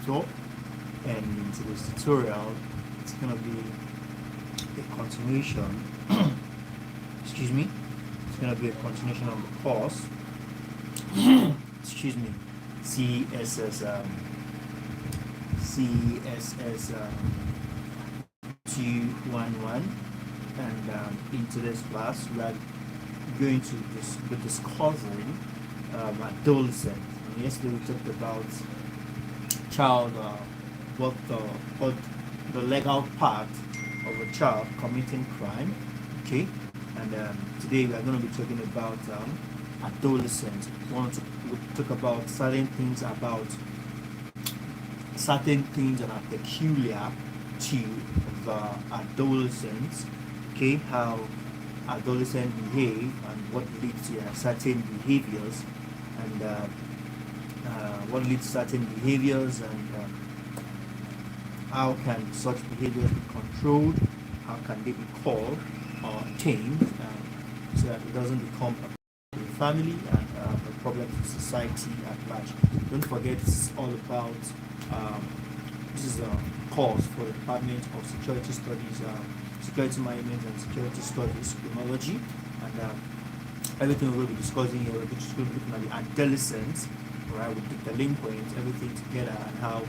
tutor, and in today's tutorial it's going to be a continuation excuse me, it's going to be a continuation of the course excuse me, CSS 211, and in today's class we are going to be discovering adolescence. And yesterday we talked about child, what the legal part of a child committing crime, okay, and today we are going to be talking about adolescence. We want to talk about certain things that are peculiar to the adolescents, okay, how adolescents behave and what leads to certain behaviors, and how can such behaviors be controlled, how can they be called or tamed, so that it doesn't become a family and a problem to society at large. Don't forget, this is all about this is a course for the Department of Security Studies, Security Management and Security Studies, Criminology, and everything we're going to be discussing here, we're just going to be looking at the adolescents, right, with the delinquents, everything together, and how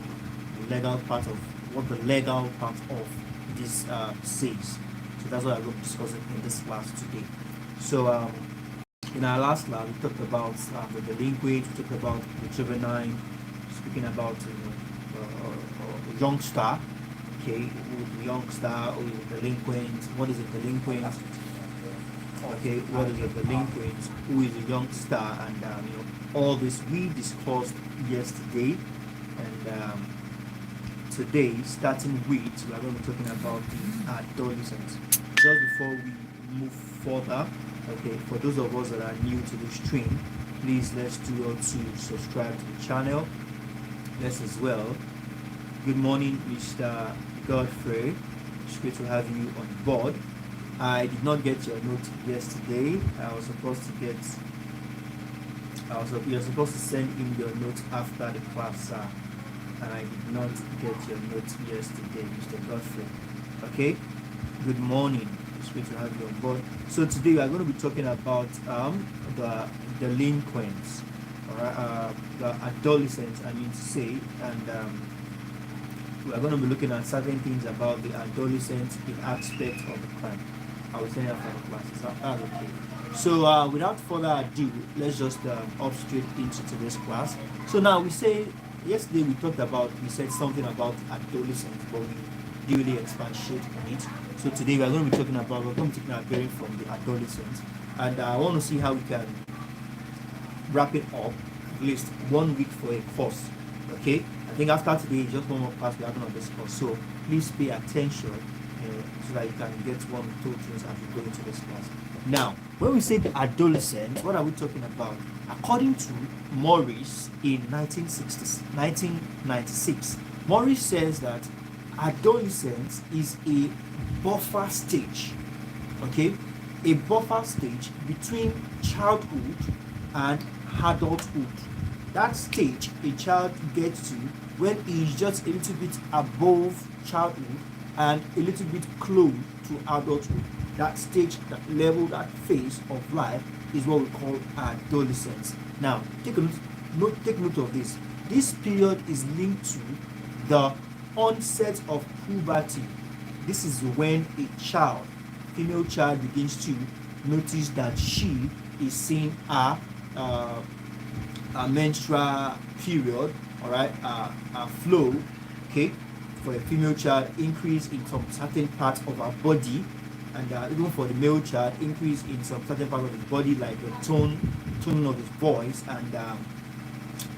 the legal part of what the legal part of this says. So that's what I'm going to be discussing in this class today. So in our last class, we talked about the delinquent, we talked about the juvenile, speaking about youngster, okay, who is the youngster, who is the delinquent, what is a delinquent, okay, what is a delinquent, who is a youngster, and all this we discussed yesterday, and today, starting with, we are going to be talking about the adolescents. Just before we move further, okay, for those of us that are new to the stream, please let's do well to subscribe to the channel. Let's as well. Good morning, Mr. Godfrey. It's great to have you on board. I did not get your note yesterday. You're supposed to send in your note after the class, and I did not get your note yesterday, Mr. Godfrey. Okay. Good morning. It's great to have you on board. So today we are going to be talking about the delinquents, all right, the adolescents, I mean to say, and we are going to be looking at certain things about the adolescents in aspect of the crime. I will say after the classes. Okay. So without further ado, let's just hop straight into today's class. So now we say yesterday we said something about adolescents, but we didn't really expatiate on it. So today we're going to be taking a bearing from the adolescents, and I want to see how we can wrap it up at least 1 week for a course. Okay, I think after today, just one more class we are going to discuss. So please pay attention so that you can get one or two things as we go into this class. Now, when we say the adolescent, what are we talking about? According to Morris in 1996, Morris says that adolescence is a buffer stage, okay, a buffer stage between childhood and adulthood. That stage a child gets to when he is just a little bit above childhood and a little bit close to adulthood. That stage, that level, that phase of life is what we call adolescence. Now, take note of this. This period is linked to the onset of puberty. This is when a female child begins to notice that she is seeing a menstrual period, all right, a flow, okay, for a female child, increase in some certain parts of her body, and even for the male child, increase in some certain part of his body, like the tone of his voice and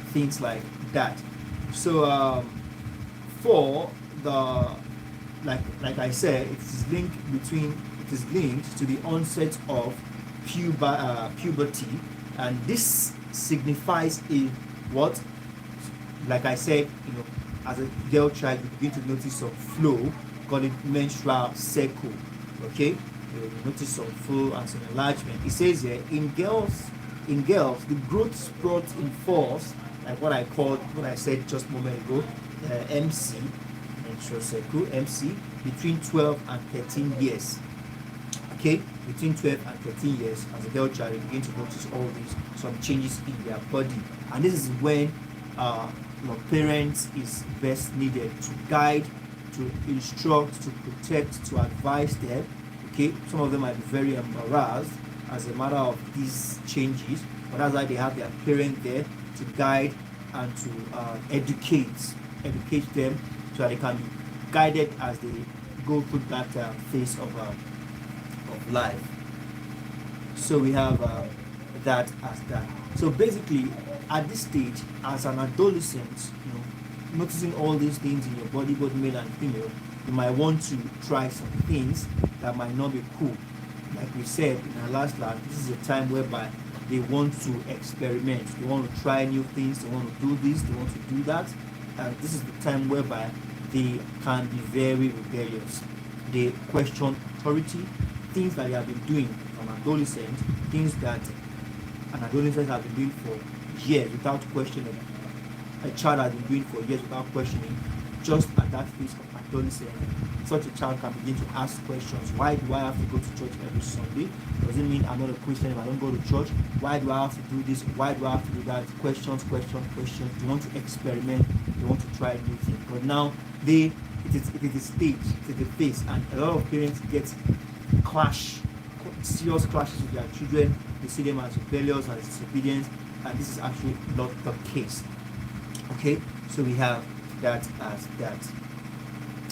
things like that. So for the like I said, it is linked to the onset of puberty, and this signifies what, like I said, as a girl child, you begin to notice some flow, call it menstrual cycle. Okay, you notice some flow and some enlargement. It says here, in girls, the growth spurt in force, like what I said just a moment ago, MC, menstrual cycle, MC, between 12 and 13 years. Okay, between 12 and 13 years, as a girl child, you begin to notice all these some changes in their body, and this is when your parents is best needed to guide, to instruct, to protect, to advise them. Okay, some of them might be very embarrassed as a matter of these changes, but that's why they have their parent there to guide and to educate them so that they can be guided as they go through that phase of life. So we have that as that. So basically, at this stage, as an adolescent, noticing all these things in your body, both male and female, you might want to try some things that might not be cool. Like we said in our last class, this is a time whereby they want to experiment, they want to try new things, they want to do this, they want to do that, and this is the time whereby they can be very rebellious. They question authority, things that they have been doing from adolescent, things that an adolescent has been doing for years without questioning. A child has been doing for years without questioning. Just at that phase of adolescence, such a child can begin to ask questions. Why do I have to go to church every Sunday? Does it mean I'm not a Christian if I don't go to church? Why do I have to do this? Why do I have to do that? Questions. They want to experiment. They want to try new things. But now it is a stage, it is a phase, and a lot of parents get serious clashes with their children. They see them as rebellious and disobedient, and this is actually not the case. Okay, so we have that as that.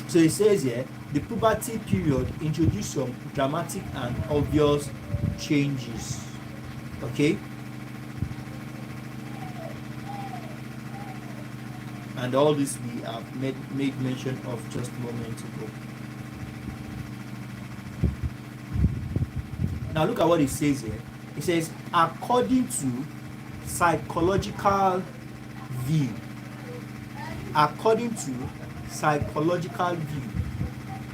So it says here, the puberty period introduced some dramatic and obvious changes. Okay, and all this we have made mention of just a moment ago. Now look at what it says here. It says, according to psychological view,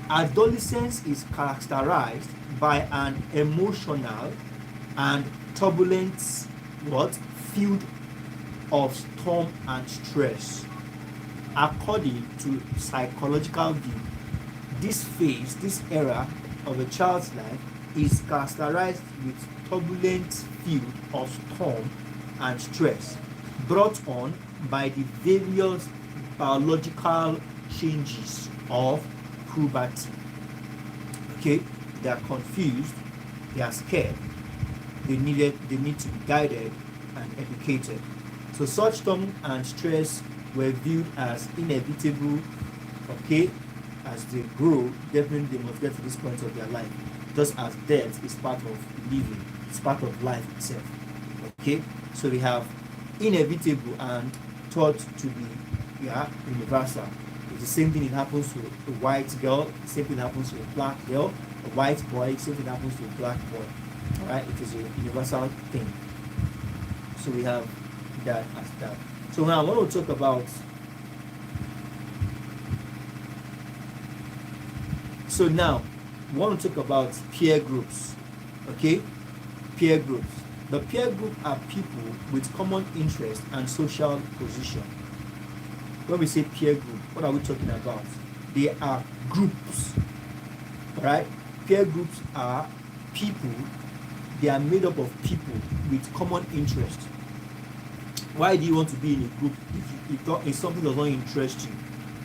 adolescence is characterized by an emotional and turbulent field of storm and stress. According to psychological view, this phase, this era of a child's life is characterized with turbulent field of storm and stress brought on by the various biological changes of puberty. Okay, they are confused, they are scared, they need to be guided and educated. So such storm and stress were viewed as inevitable. Okay, as they grow, definitely they must get to this point of their life, just as death is part of living, it's part of life itself. Okay, so we have inevitable and thought to be universal. It's the same thing that happens to a white girl, the same thing happens to a black girl, a white boy, the same thing happens to a black boy. Alright, it is a universal thing. So we have that as that. So now I want to talk about, peer groups. Okay, peer groups. The peer group are people with common interest and social position. When we say peer group, what are we talking about? They are groups. Alright? Peer groups are people, they are made up of people with common interest. Why do you want to be in a group if something does not interest you?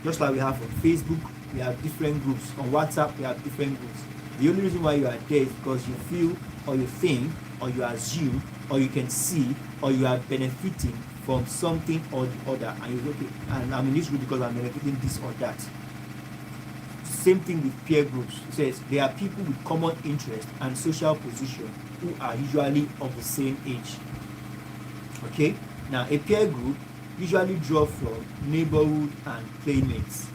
Just like we have on Facebook, we have different groups. On WhatsApp, we have different groups. The only reason why you are there is because you feel, or you think, or you assume, or you can see, or you are benefiting from something or the other, and you're okay, and I'm in this group because I'm benefiting this or that. Same thing with peer groups. It says they are people with common interest and social position who are usually of the same age. Okay, now a peer group usually draw from neighborhood and playmates.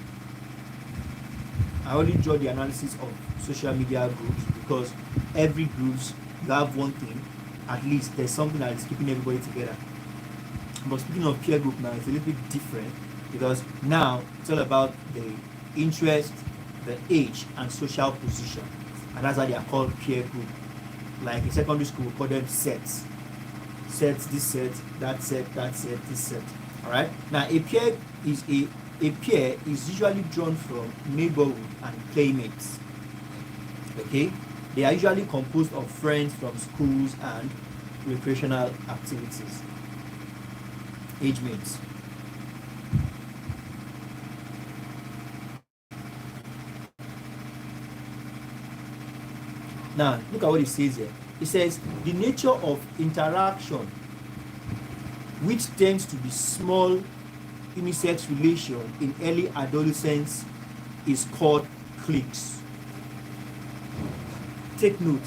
I only draw the analysis of social media groups because every groups you have one thing, at least there's something that is keeping everybody together. But speaking of peer group now, it's a little bit different because now it's all about the interest, the age, and social position, and that's why they are called peer group. Like in secondary school, we call them sets. Sets, this set, that set, this set. All right. Now, a peer is a A peer is usually drawn from neighborhood and playmates. Okay, they are usually composed of friends from schools and recreational activities. Age mates. Now, look at what it says here. It says the nature of interaction, which tends to be small unisex relation in early adolescence, is called cliques. Take note,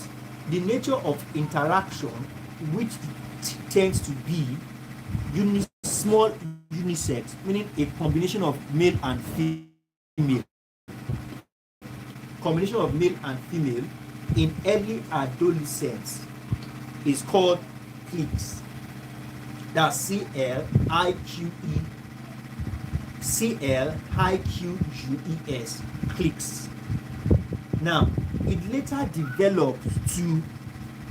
the nature of interaction, which tends to be small unisex, meaning a combination of male and female. Combination of male and female in early adolescence is called cliques. That's CLIQUES, cliques. Now, it later developed to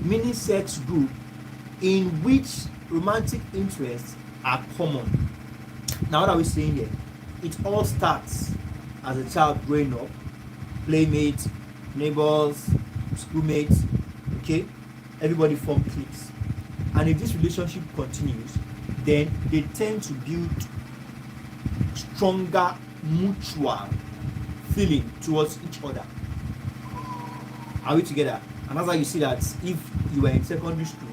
mini-sex group in which romantic interests are common. Now, what are we saying here? It all starts as a child growing up, playmates, neighbors, schoolmates, okay? Everybody form cliques. And if this relationship continues, then they tend to build stronger mutual feeling towards each other. Are we together? And that's why you see that if you are in secondary school,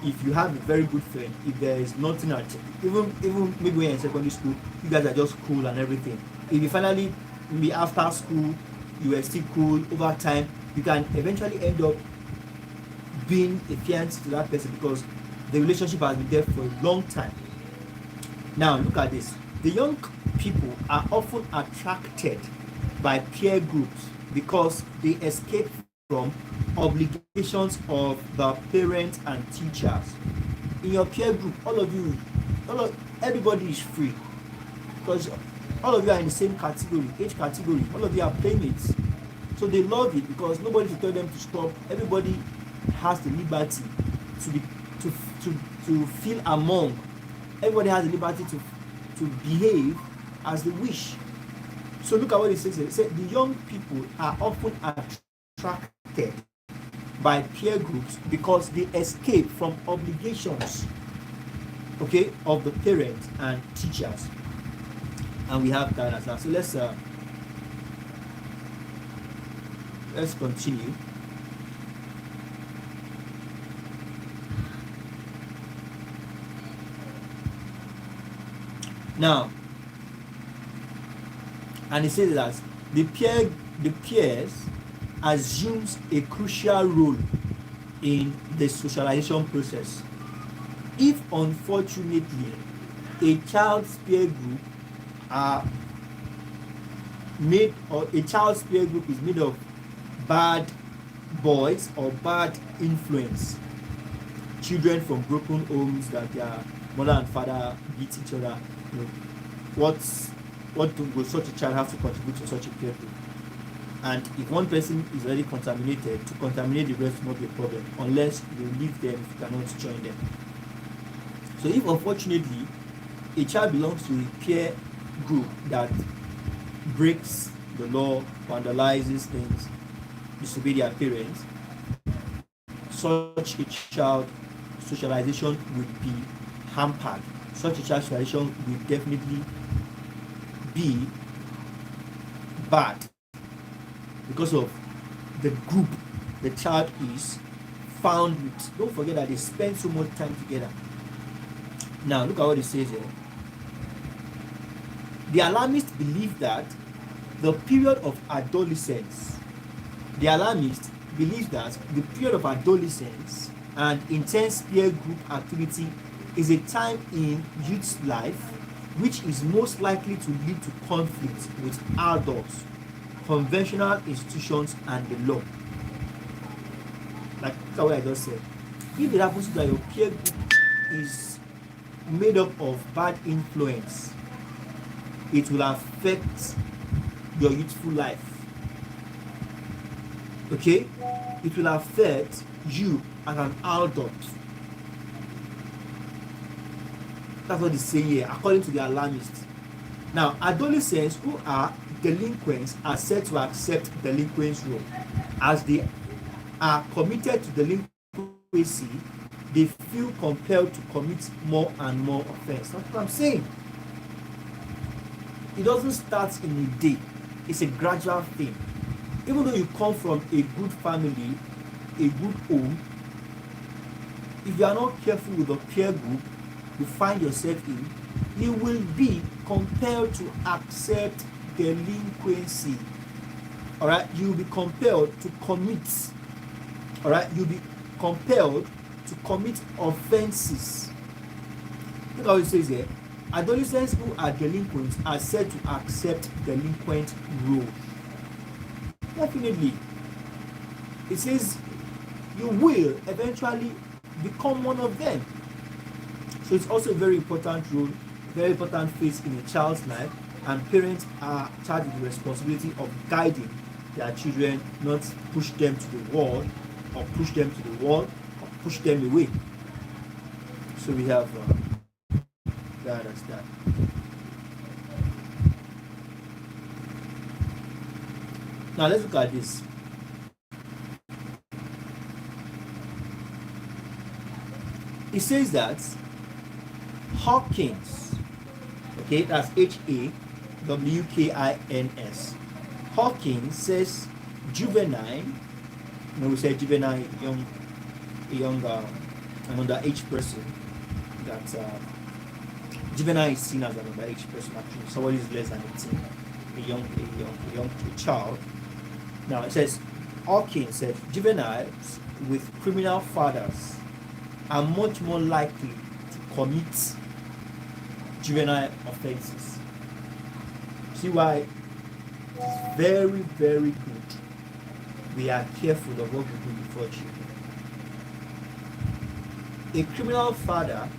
if you have a very good friend, if there is nothing at even maybe when you're in secondary school, you guys are just cool and everything. If you finally maybe after school you are still cool, over time you can eventually end up being a fiancé to that person because the relationship has been there for a long time. Now look at this. The young people are often attracted by peer groups because they escape from obligations of the parents and teachers. In your peer group, everybody is free because all of you are in the same category, age category. All of you are playmates, so they love it because nobody will tell them to stop. Everybody has the liberty to feel among. Everybody has the liberty to behave as they wish. So look at what it says here. It says the young people are often attracted by peer groups because they escape from obligations, okay, of the parents and teachers. And we have that as well. So let's continue. Now, and it says that the peers assumes a crucial role in the socialization process. If unfortunately a child's peer group is made of bad boys or bad influence, children from broken homes that their mother and father beat each other, you know, what will such a child have to contribute to such a peer group? And if one person is already contaminated, to contaminate the rest will not be a problem unless you leave them if you cannot join them. So if unfortunately a child belongs to a peer group that breaks the law, vandalizes things, disobey their parents, such a child socialization would be hampered. Such a child socialization will definitely be bad because of the group the child is found with. Don't forget that they spend so much time together. Now look at what it says here. The alarmists believe that the period of adolescence, and intense peer group activity is a time in youth's life which is most likely to lead to conflicts with adults, conventional institutions, and the law. Like what I just said. If it happens that your peer group is made up of bad influence, it will affect your youthful life. Okay? It will affect you as an adult. That's what they say here, according to the alarmists. Now, adolescents who are delinquents are said to accept delinquents' role. As they are committed to delinquency, they feel compelled to commit more and more offense. That's what I'm saying. It doesn't start in a day. It's a gradual thing. Even though you come from a good family, a good home, if you are not careful with the peer group you find yourself in, you will be compelled to accept delinquency. All right, you will be compelled to commit. All right, you'll be compelled to commit offenses. Look how it says here: adolescents who are delinquents are said to accept delinquent role. Definitely, it says you will eventually become one of them. So it's also a very important role, very important phase in a child's life, and parents are charged with the responsibility of guiding their children, not push them to the wall, or push them to the wall, or push them away. So we have that as that. Now let's look at this. It says that Hawkins, okay, that's Hawkins. Hawkins says juvenile, we say juvenile, an underage person. That juvenile is seen as an underage person. Actually, somebody is less than 18, a child. Now it says Hawkins said juveniles with criminal fathers are much more likely to commit juvenile offenses. See why it's very, very good we are careful of what we do before children. A criminal father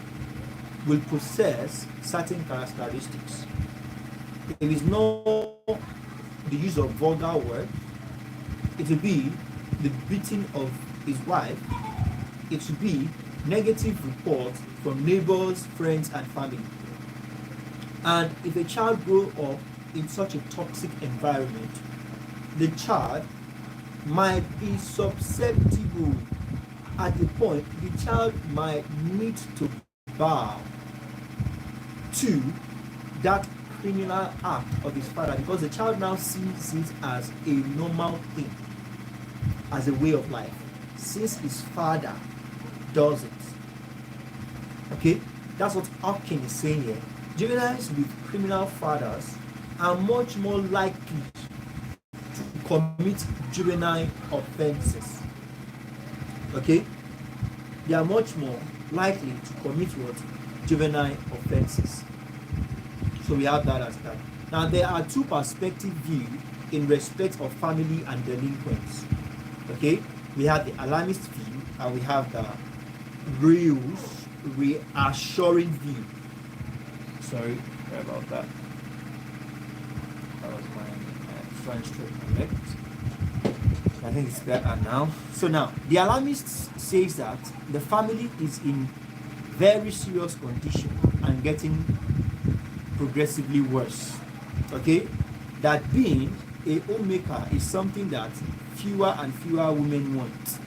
will possess certain characteristics. It is not the use of vulgar words. It will be the beating of his wife. It will be negative reports from neighbors, friends, and family. And if a child grows up in such a toxic environment, the child might be susceptible. At the point, the child might need to bow to that criminal act of his father, because the child now sees it as a normal thing, as a way of life, since his father does it. Okay, that's what Hawkins is saying here. Juveniles with criminal fathers are much more likely to commit juvenile offenses. Okay, they are much more likely to commit what? Juvenile offenses. So we have that as that. Now there are two perspective views in respect of family and delinquents. Okay, we have the alarmist view and we have the reassuring view. Sorry about that. That was my French correct. I think it's better now. So now the alarmist says that the family is in very serious condition and getting progressively worse. Okay, that being a homemaker is something that fewer and fewer women want.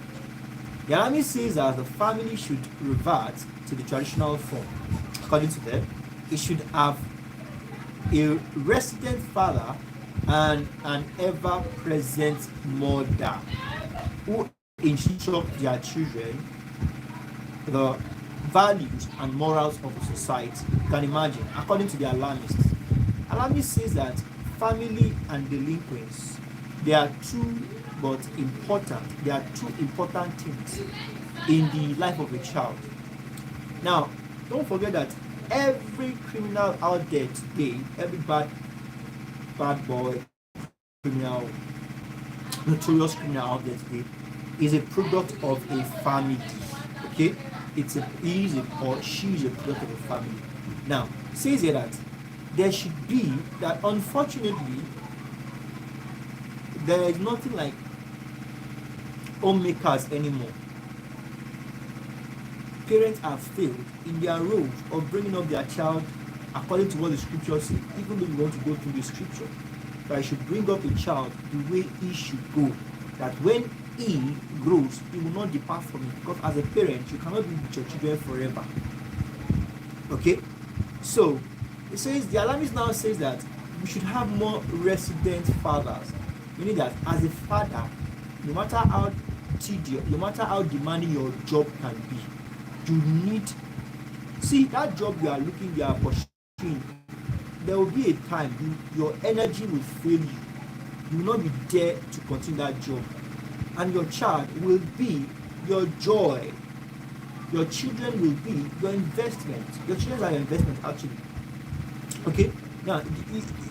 The alarmist says that the family should revert to the traditional form. According to them, it should have a resident father and an ever-present mother who instruct their children the values and morals of the society. You can imagine, according to the alarmists. Alarmist says that family and delinquents, they are two important things in the life of a child. Now, don't forget that every criminal out there today, every bad boy, criminal, notorious criminal out there today, is a product of a family. Okay, he is or she is a product of a family. Now, it says here that there should be that. Unfortunately, there is nothing like homemakers anymore. Parents have failed in their roles of bringing up their child according to what the scripture says, even though you want to go through the scripture, that I should bring up a child the way he should go, that when he grows, he will not depart from it. Because as a parent, you cannot be with your children forever. Okay? So, it says, the alarmist now says that we should have more resident fathers. Meaning that as a father, no matter how tedious, no matter how demanding your job can be, you need, see, that job you are looking, you are pursuing, there will be a time your energy will fail you. You will not be there to continue that job. And your child will be your joy. Your children will be your investment. Your children are your investment, actually. Okay? Now,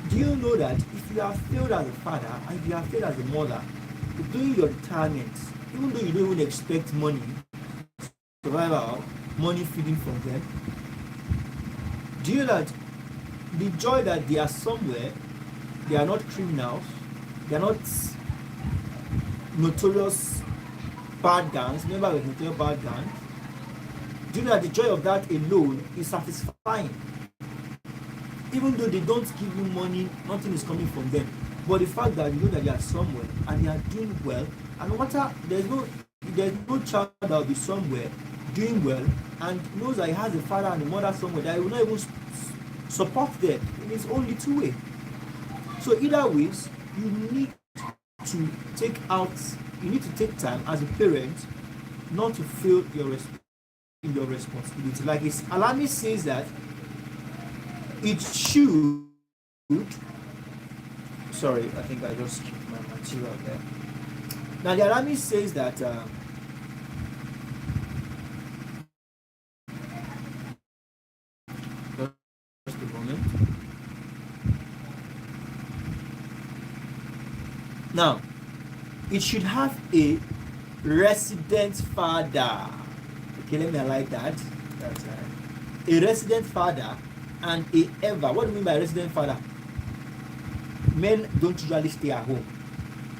do you know that if you have failed as a father and if you have failed as a mother, during your retirement, even though you don't even expect money, survival, money feeding from them, do you know that the joy that they are somewhere, they are not criminals, they are not notorious bad gangs, remember with notorious bad gangs, do you know that the joy of that alone is satisfying? Even though they don't give you money, nothing is coming from them. But the fact that you know that they are somewhere and they are doing well, and no matter, there's no child that will be somewhere doing well and knows that he has a father and a mother somewhere that he will not even support them in his own little way. So either ways, you need to take time as a parent not to feel your responsibility. Like his alarmist says that it should, sorry, I think I just skipped my material there. Now the alarmist says that just a moment. Now, it should have a resident father. Okay, let me highlight that. That's a resident father and a ever. What do you mean by resident father? Men don't usually stay at home.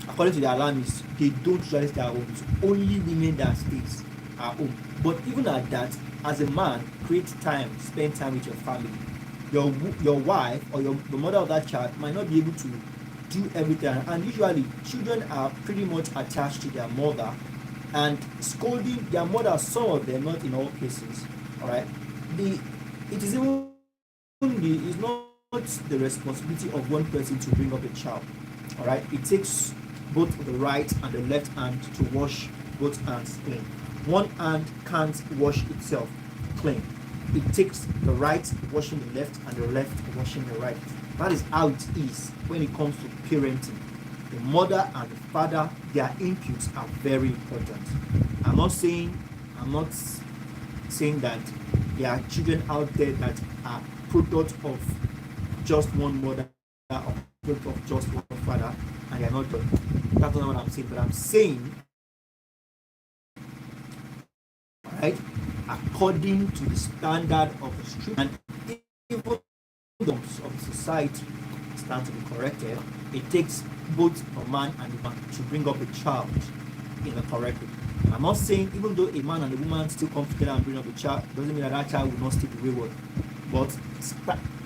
According to the alarmists, they don't usually stay at home. It's only women that stays at home. But even at that, as a man, create time, spend time with your family. Your wife or the mother of that child might not be able to do everything, and usually children are pretty much attached to their mother and scolding their mother, some of them, not in all cases. All right, it's not the responsibility of one person to bring up a child. All right, it takes both the right and the left hand to wash both hands clean. One hand can't wash itself clean. It takes the right washing the left and the left washing the right. That is how it is when it comes to parenting. The mother and the father, their inputs are very important. I'm not saying that there are children out there that are product of just one mother or product of just one father and they are not done. That's not what I'm saying, but I'm saying, right, according to the standard of the street and even of the society stand to be corrected, it takes both a man and a woman to bring up a child in a correct way. I'm not saying even though a man and a woman still come together and bring up a child, doesn't mean that child will not still be wayward. But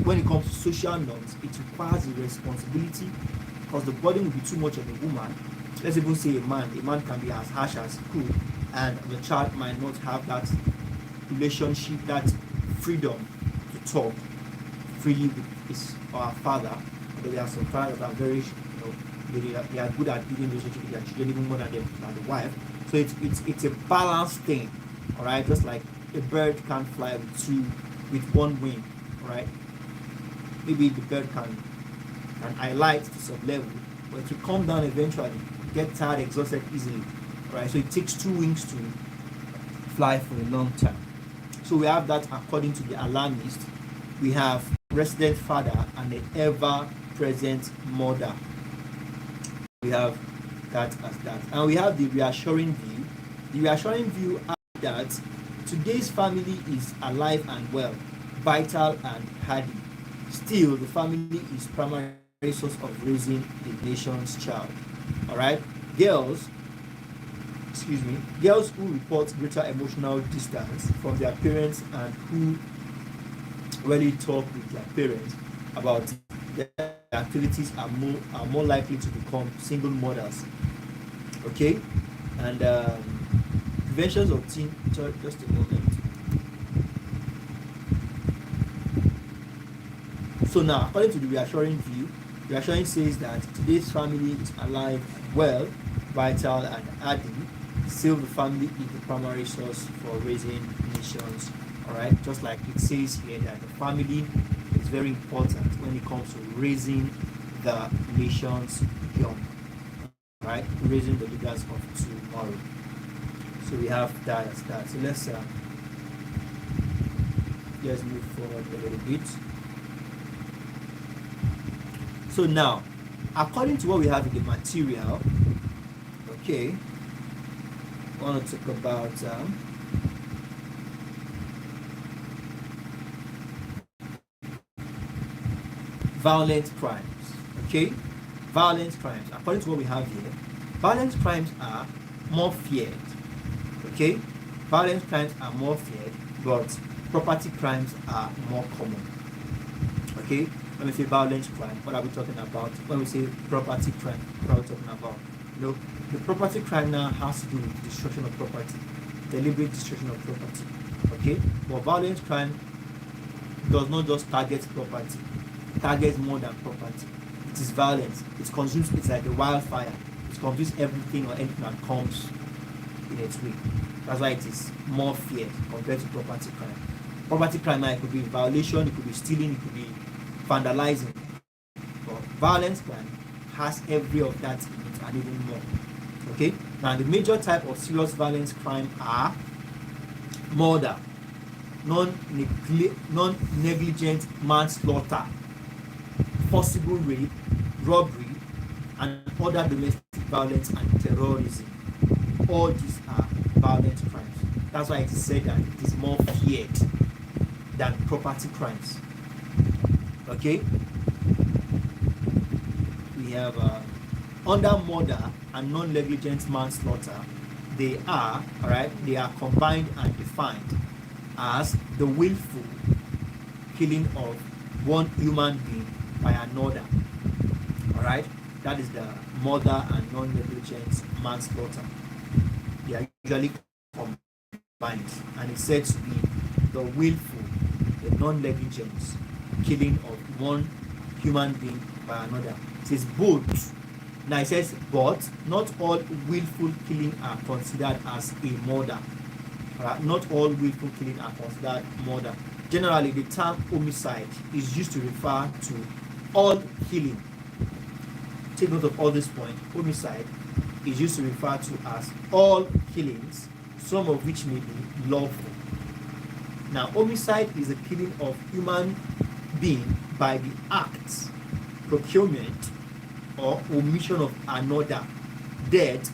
when it comes to social norms, it requires a responsibility because the burden will be too much on the woman. Let's even say a man can be as harsh as he could, and the child might not have that relationship, that freedom to talk freely with his or her father. Although there are some fathers that are very, they are good at building relationship with their children even more than the wife. So it's a balanced thing, all right. Just like a bird can't fly with one wing, all right. Maybe the bird can highlight to some level, but it will come down eventually, get tired, exhausted easily, all right. So it takes two wings to fly for a long time. So we have that according to the alarmist. We have resident father and the ever-present mother. We have that as that. And we have the reassuring view. The reassuring view is that today's family is alive and well, vital and hardy. Still, the family is primary source of raising the nation's child. Alright? Girls who report greater emotional distance from their parents and who when you talk with their parents about their activities are more likely to become single mothers. Okay, and preventions of teen. Just a moment. So now, according to the reassuring view, reassuring says that today's family is alive, well, vital, and hardy. Still, the family is the primary source for raising nations. All right, just like it says here that the family is very important when it comes to raising the nations young. Right, raising the leaders of tomorrow. So we have that as that. So let's move forward a little bit. So now, according to what we have in the material, okay, I want to talk about violent crimes. Okay, violent crimes. According to what we have here, violent crimes are more feared. Okay, violent crimes are more feared, but property crimes are more common. Okay, when we say violent crime, what are we talking about? When we say property crime, what are we talking about? You know, the property crime now has to do with destruction of property, deliberate destruction of property. Okay, but violent crime does not just target property, it targets more than property. It is violence. It consumes. It's like a wildfire. It consumes everything or anything that comes in its way. That's why it is more feared compared to property crime. Property crime now, it could be violation, it could be stealing, it could be vandalizing. But violence crime has every of that in it and even more. Okay? Now the major type of serious violence crime are murder, non-negligent manslaughter, forcible rape, robbery, and other domestic violence and terrorism. All these are violent crimes. That's why it is said that it is more feared than property crimes. Okay? We have under murder and non-negligent manslaughter, they are combined and defined as the willful killing of one human being by another. Alright? That is the murder and non-negligent manslaughter. They are usually combined, and it's said to be the willful, the non-negligent killing of one human being by another. It says both. Now it says, but not all willful killing are considered as a murder. Not all willful killing are considered murder. Generally, the term homicide is used to refer to all killing. Take note of all this point. Homicide is used to refer to as all killings, some of which may be lawful. Now, homicide is the killing of human being by the act, procurement, or omission of another, death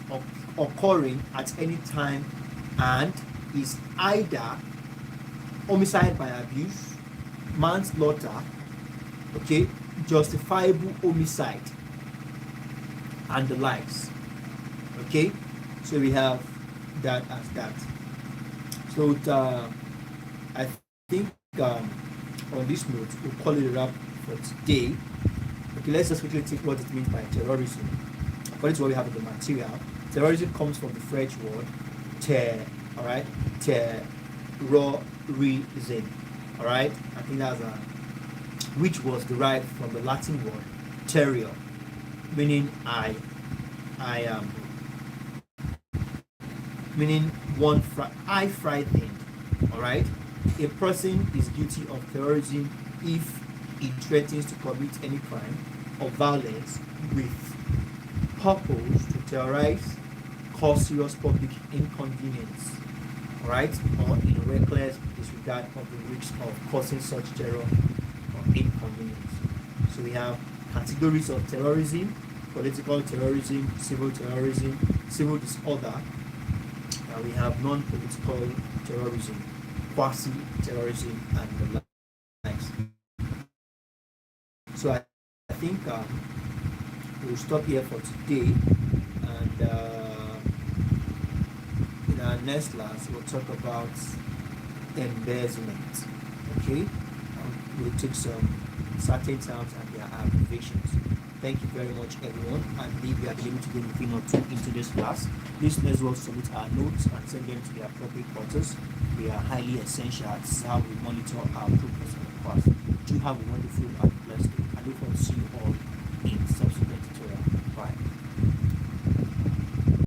occurring at any time, and is either homicide by abuse, manslaughter, okay, justifiable homicide, and the likes. Okay, so we have that as that. So I think on this note we'll call it a wrap for today. Okay, let's just quickly take what it means by terrorism. According to what we have in the material, terrorism comes from the French word terrorism. Alright, I think that's which was derived from the Latin word terror, meaning I am, meaning I frightened. Alright, a person is guilty of terrorism if he threatens to commit any crime or violence with purpose to terrorize, cause serious public inconvenience, alright, or in reckless disregard of the risks of causing such terror or inconvenience. So we have categories of terrorism: political terrorism, civil disorder, and we have non-political terrorism, quasi-terrorism, and the likes. So I think we'll stop here for today, and in our next class we'll talk about embezzlement. Okay, we'll take some certain terms and their abbreviations. Thank you very much, everyone. I believe we have been able to get a thing or two into this class. Please let's well submit our notes and send them to the appropriate quarters. They are highly essential. This is how we monitor our progress in the class. Do have a wonderful and blessed day. I look forward to